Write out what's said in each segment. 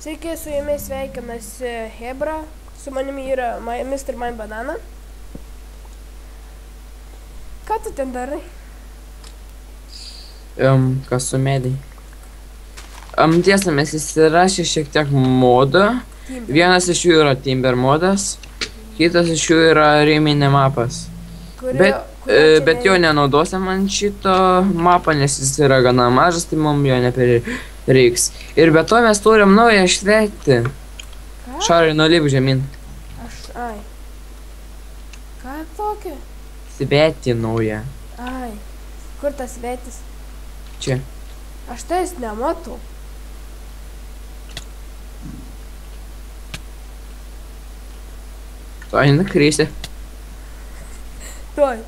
Sveiki, su jumis sveikinasi Hebra, su manimi yra Mr. My Banana. Ką tu ten darai? Kas su medai. Tiesa, mes įsirašė šiek tiek modų. Timber. Vienas iš jų yra Timber modas, kitas iš jų yra Rėminė mapas. Bet jo nenaudosim ant šito mapą, nes jis yra gana mažas, tai mums jo neprireiks. Ir be to mes turim naują švetį. Ką? Šarai, nulip žemyn. Ai. Ką tokio? Svetį naują. Ai. Kur tas svetis? Čia. Aš tais nematau. Tu eina krysi. Tuoj.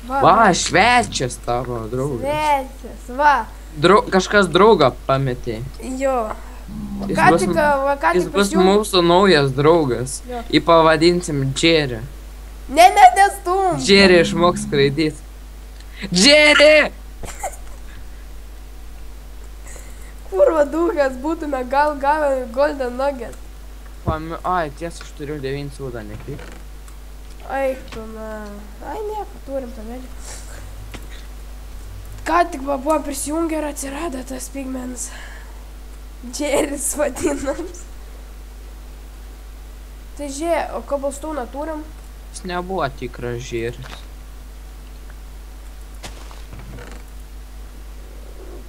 Va, švečias tavo draugas. Svetis, va. Kažkas draugą pametė. Jo. Jis Ką bus- tik, va, ką Jis tik bus pasijung- mūsų naujas draugas. Jo. Jį pavadinsim Jerry. Ne, nestum. Jerry išmoks skraidyti. Jerry! Kur vadūkas būtume gal gavę Golden Nugget. Ai, tiesa, aš turiu 9 sūdą, nekreip. Ai, tu na. Ai, nieko, turim tą medį. Ką tik buvo prisijungę ir atsirado tas pigmenas. Džeris vadinams. Tai žiūrė, o cobblestone turim? Jis nebuvo tikras Jerry's.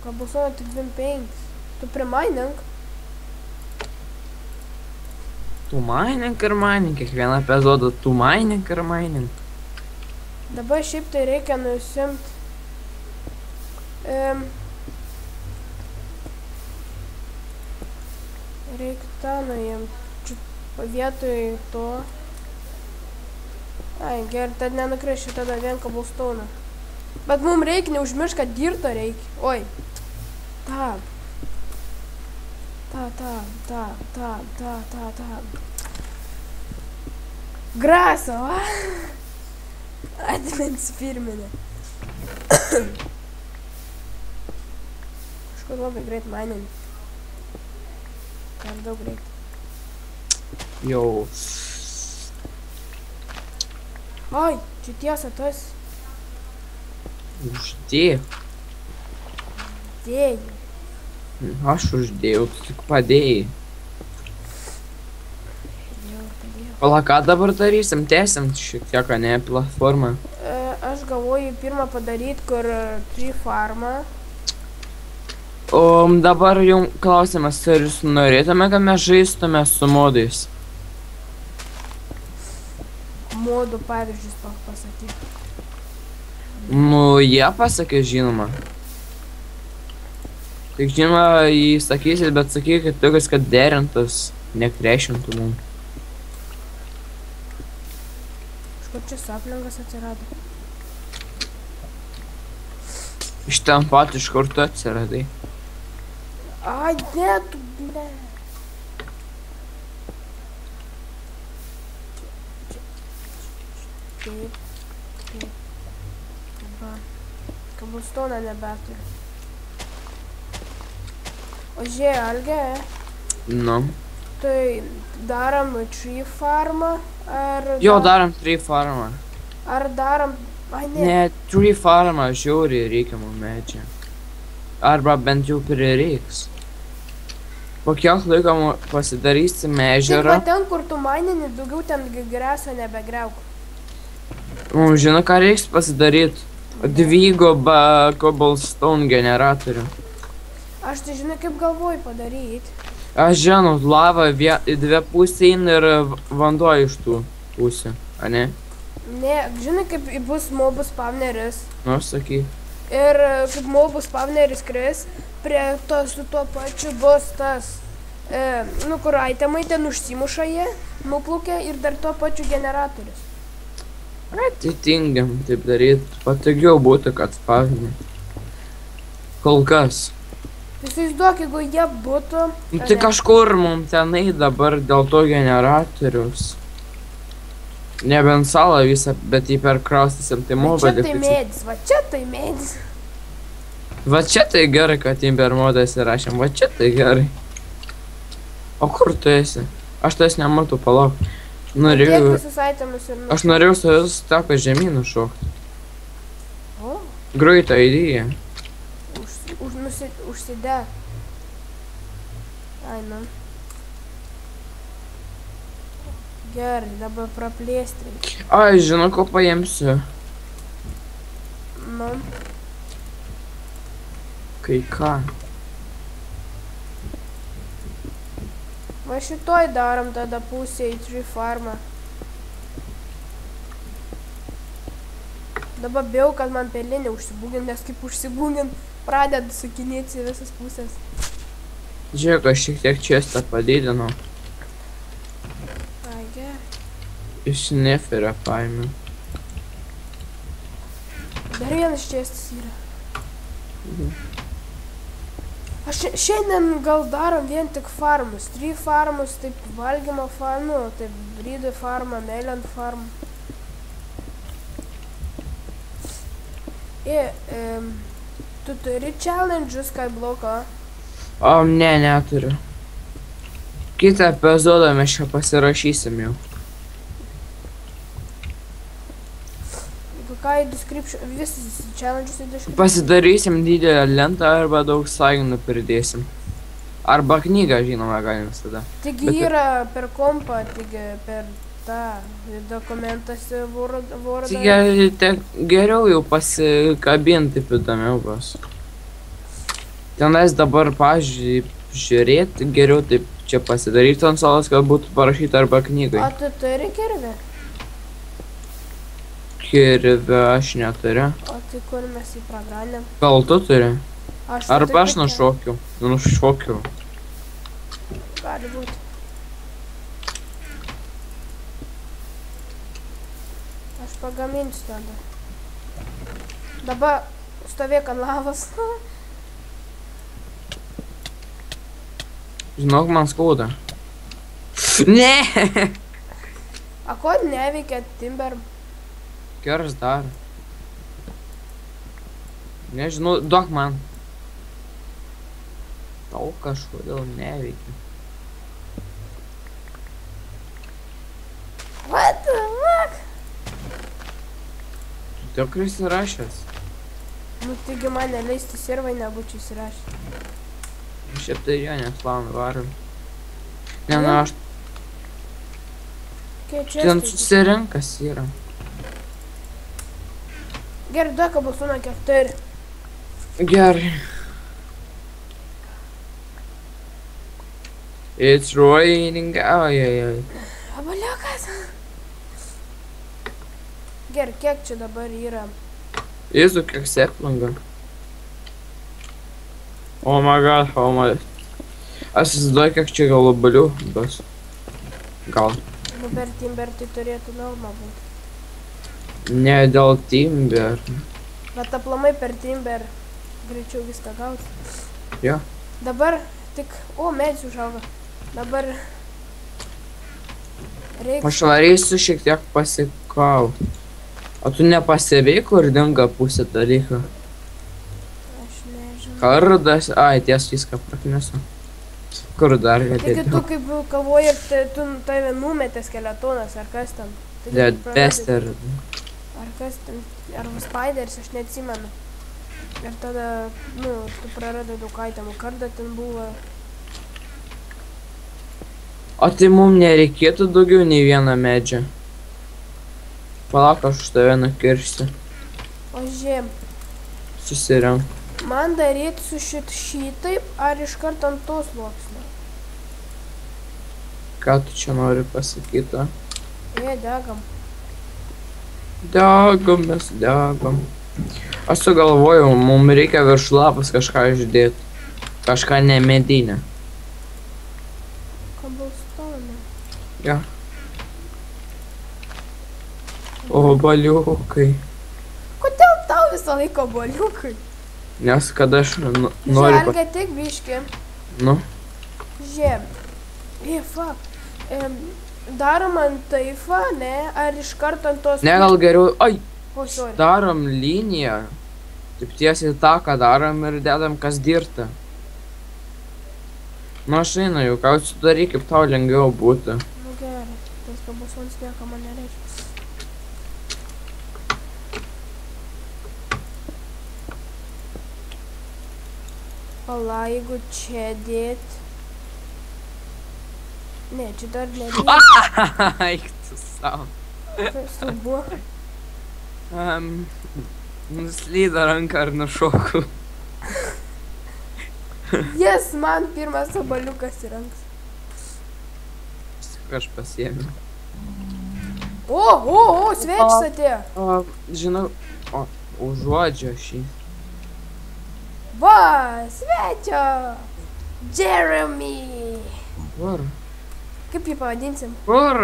Cobblestone tik 25. Tu primainink. Tu mainink ir mainink, kiekvieną epizodą tu mainink ir mainink. Dabar šiaip tai reikia nusimt. Reikia tą nuimt. Vietoj to. Ai, gerai, tad nenukrešiu tada vien cobblestone. Bet mums reikia neužmiršt, kad dirto reikia. Oi. Ta. Grasa, va? Atmins firminė. Kažkur labai greit mainint. Per daug greit. Jau. Oi, čia tiesa tas Uždėjau. dėjai. Aš uždėjau, tu tik padėjai. Pala, ką dabar darysim? Tęsim šiek tiek, ne, platformą. Aš galvoju pirmą padaryti, kur tree farmą. O dabar jums klausimas, ar jūs norėtume, kad mes žaistume su modais? Modų pavyzdžius pasakyti. Nu, jie pasakė, žinoma. Tik žinoma, jį sakysit, bet sakykit tokius, kad derintas, nekrešintų mums. Kažkur čia saplingas atsirado. Iš ten pat, iš kur tu atsiradai. Ai, ne, tu, ble. Taip. Va. Cobblestone nebeturiu. O žiūrėk, Algė, Nu. tai darom tree farmą, ar... Jo, darom tree farmą. Ar darom... Ai, ne. Ne, tree farmą žiauriai reikiamų medžių. Arba bent jau prireiks. Po kiek laiko pasidarysim Tik ežerą. va ten, kur tu mainini, daugiau ten greso nebegriauk. Žinau, ką reiks pasidaryti. Dvigubą cobblestone generatorių. Aš tai žinai, kaip galvoju padaryti. Aš žinau, lava į dvi pusėn ir vanduo iš tų pusių, a ne? Ne, žinai, kaip bus mobų spawneris. Nu, sakyk. Ir kaip mobų spawneris kris, prie to su tuo pačiu bus tas, nu, kur itemai ten užsimuša jie, nuplaukia ir dar tuo pačiu generatorius. Atitingiam taip daryti. Patogiau būtų, kad spavini. Kol kas. Įsivaizduok, jeigu jie būtų... Nu, tai kažkur mums tenai dabar dėl to generatorius. Nebent salą visą, bet jį perkraustysim, tai Va mobą čia tai deficit. medis, va čia tai medis. Va čia tai gerai, kad Timber modą įsirašėm. Va čia tai gerai. O kur tu esi? Aš tas nematau, palauk. Tiek visus itemus ir Aš norėjau su jūs teko žemynų šokti. O? Greita idėja. Užsidė. Ai, nu. Gerai, dabar praplėsti. Ai, žinau, ko paimsiu. Nu. Kai ką. Va šitoj darom tada pusę į tree farmą. Dabar bijau, kad man pelinė užsibūgint, nes kaip užsibūgint, pradeda sukinėti į visas pusės. Žiūrėk, aš šiek tiek čestą padidinau. Ai, gerai. Iš neferio paėmiau. Dar vienas čestas yra. Aš šiandien gal darom vien tik farmus. 3 farmus, taip valgymo farmų, taip brydų farmą, meliant farmą. Tu turi challenge'us Skyblock'o? O, ne, neturiu. Kitą epizodą mes čia pasirašysim jau. Ką į description, visus challenge'us į description? Pasidarysim didelę lentą arba daug sąjungų pridėsim. Arba knygą, žinoma, galim visada. Taigi yra per kompą, taigi per tą dokumentasi vordą. Taigi geriau jau pasikabinti, taip įdomiau bus. Tenais dabar, pavyzdžiui, žiūrėti, geriau taip čia pasidaryti konsolas, kad būtų parašyta arba knygai. O tu turi kirvį? Kirvį aš neturiu. O tai kur mes jį praganėm? Gal tu turi? Arba aš tai nušokiu. Nušokiu. Gali būti. Aš pagaminsiu tada. Dabar stovėk ant lavos. Žinok, man skauda. Ne! A ko neveikia Timber? Geras dar. Nežinau, duok man. Tau kažkodėl neveikia. What the fuck? Tu tikrai įsirašęs? Nu taigi man neleisti servai nebūčiau įsirašęs. Šiaip tai jo neslaunu varom. Ne, nu aš... Ten susirinkas yra. Gerai, duok abulsuną 4. Gerai. It's raining. Ojojoj. Abaliukas. Gerai, kiek čia dabar yra? Jėzu, kiek seplinga. Oh my god, oh my... Aš įsivaizduoju, kiek čia gal obalių bus. Gal. Nu per Timber tai turėtų norma būti. Ne dėl Timber. Bet aplamai per Timber greičiau viską gauti. Jo. Dabar tik... O, medis užauga. Dabar... Reikia... Aš varysiu šiek tiek pasikau. O tu nepastebėjai, kur dinga pusė dalyko? Aš nežinau. Kardas... Ai, ties viską praknesu. Kur dar Taigi galėtų? tu kaip galvoji, tu tave numetė skeletonas, ar kas ten? Dead Bester. Ar kas ten, ar Spideris, aš neatsimenu. Ir tada, nu, tu praradai daug itemų, kardą ten buvo. O tai mums nereikėtų daugiau nei vieną medžią. Palauk, aš už tave nukirsiu. O žiūrėm, Susirink. man daryti su šitaip, ar iš karto ant tos sluoksnio? Ką tu čia nori pasakyti? Degam. Degam, mes degam. Aš sugalvojau, mums reikia virš lapas kažką išdėti. Kažką ne medinę. Cobblestone. Ja. O, baliukai. Kodėl tau visą laiką boliukai? Nes kad aš noriu... Žalgia tik biški. Nu, Žiūrėm. Fuck. Darom ant taifą, ne? Ar iš karto ant tos... ne gal geriau... Ai, O, sorry. darom liniją. Taip tiesiai tą, ką darom ir dedam kas dirta. Nu aš einu, jau ką sudaryk, kaip tau lengviau būtų. Nu gerai, tas kabusons nieko man nereikia. Pala, jeigu čia dėt. Ne, čia dar nereikia. Eik tu savo. Kas tu buvo? Nuslydo ranką ar nušokau. Jes, man pirmas obaliukas į rankas. Aš pasiėmiau. O, svečias atėjo. Žinau, užuodžiu šį. Va, svečio. Jeremy. Kur? Kaip jį pavadinsim? Kur?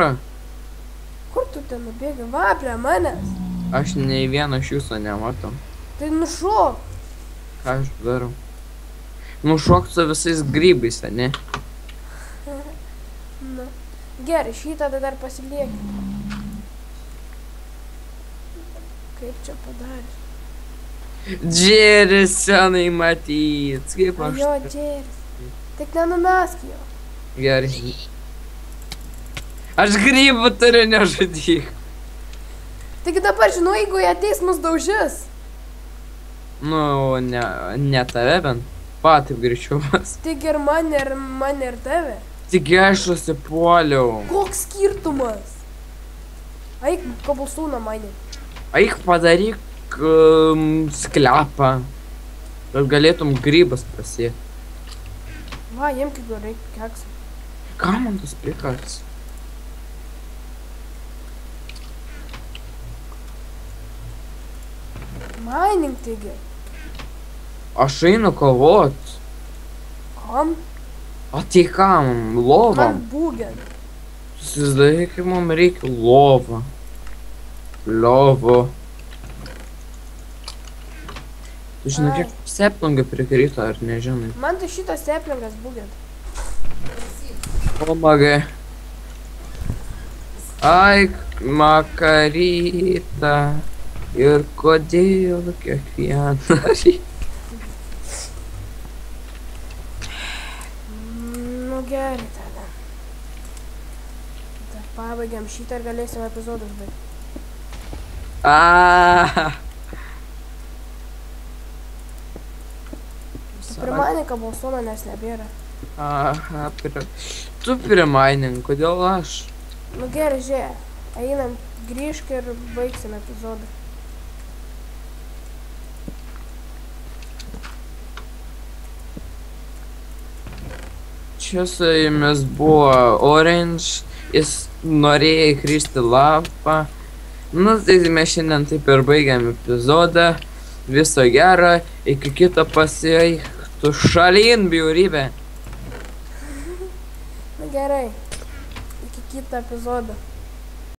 Kur tu ten nubėgai? Va, prie manęs. Aš nei vieno iš jūsų nematau. Tai nušok. Ką aš darau? Nušok su visais grybais, ne? Na. Gerai, šitą dar pasiliekit. Kaip čia padarė? Džeris senai matyt. Kaip aš... Jo, Džeris. Tik nenumesk jo. Gerai. Aš grybų turiu, nežudyk. Tik dabar, žinau, jeigu jie ateis, mus daužys. Nu, ne tave bent. Taip greičiau vas. Tik ir man ir tave. Tik aš susipuoliau. Koks skirtumas? Eik, kabulsūną mane. Eik padaryk sklepą. Kad galėtum grybas pasėti. Va, jiem kaip jau reikia keksą. Ką man tas prikars? Mining taigi. Aš einu kovot. Kam? O tai kam? Lovam? Man būgen. Susidarai, kaip mums reikia lovą. Lovo. Tu žinai, kiek seplingai prikrito, ar nežinai? Man tai šitas seplingas būgen. O magai. Ai, makaryta. Ir kodėl kiekvieną rytą. Nu gerai tada. Dar pabaigiam šitą ir galėsim epizodus baigti. Primanė kabulsoną, nes nebėra. Tu primanink, kodėl aš? Nu gerai, žiūrėk. Einam, grįžk ir baigsim epizodą. Čia su jumis buvo Orange, jis norėjo įkristi lavą. Nu, tai mes šiandien taip ir baigiam epizodą. Viso gero, iki kito pasiektų šalin, bjaurybė. Na gerai, iki kito epizodo.